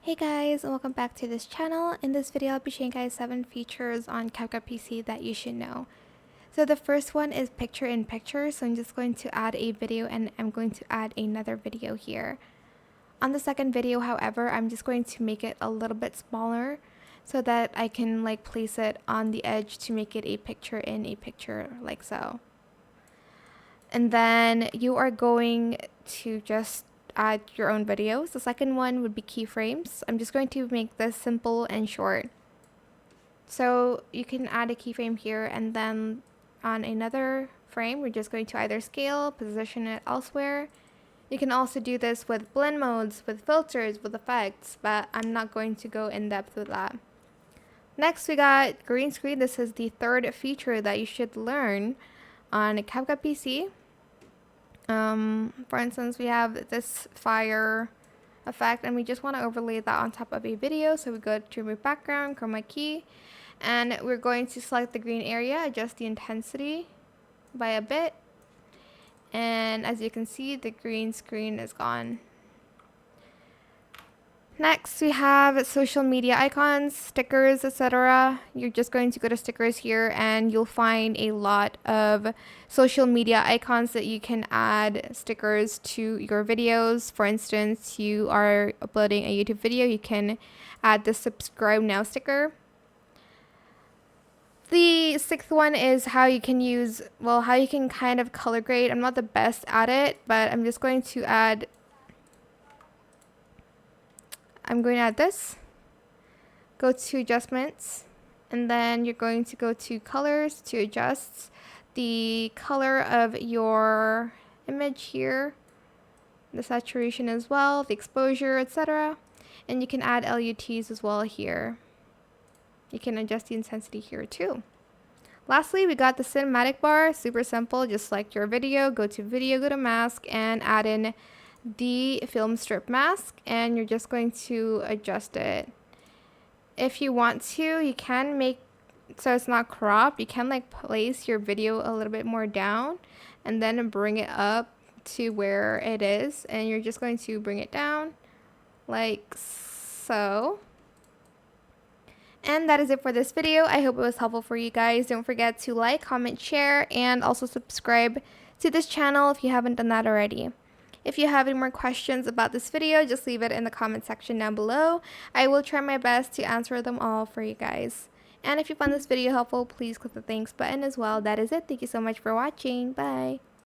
Hey guys, and welcome back to this channel. In this video, I'll be showing you guys 7 features on CapCut PC that you should know. So the first one is picture-in-picture, so I'm just going to add a video and I'm going to add another video here. On the second video, however, I'm just going to make it a little bit smaller so that I can place it on the edge to make it a picture-in-a-picture like so. And then you are going to just add your own videos. The second one would be keyframes. I'm just going to make this simple and short. So you can add a keyframe here, and then on another frame, we're just going to either scale, position it elsewhere. You can also do this with blend modes, with filters, with effects, but I'm not going to go in depth with that. Next, we got green screen. This is the third feature that you should learn on a CapCut PC. For instance, we have this fire effect and we just want to overlay that on top of a video. So we go to remove background, chroma key, and we're going to select the green area, adjust the intensity by a bit. And as you can see, the green screen is gone. Next, we have social media icons, stickers, etc. You're just going to go to stickers here and you'll find a lot of social media icons that you can add stickers to your videos. For instance, you are uploading a YouTube video, you can add the subscribe now sticker. The sixth one is how you can use, how you can kind of color grade. I'm not the best at it, but I'm just going to add this, go to adjustments, and then you're going to go to colors to adjust the color of your image here, the saturation as well, the exposure, etc. And you can add LUTs as well here. You can adjust the intensity here too. Lastly, we got the cinematic bar, super simple, just select your video, go to mask, and add in the film strip mask, and you're just going to adjust it. If you want to, you can make so it's not cropped. You can place your video a little bit more down and then bring it up to where it is, and you're just going to bring it down like so. And that is it for this video. I hope it was helpful for you guys. Don't forget to like, comment, share, and also subscribe to this channel if you haven't done that already. If you have any more questions about this video, just leave it in the comment section down below. I will try my best to answer them all for you guys. And if you found this video helpful, please click the thanks button as well. That is it. Thank you so much for watching. Bye.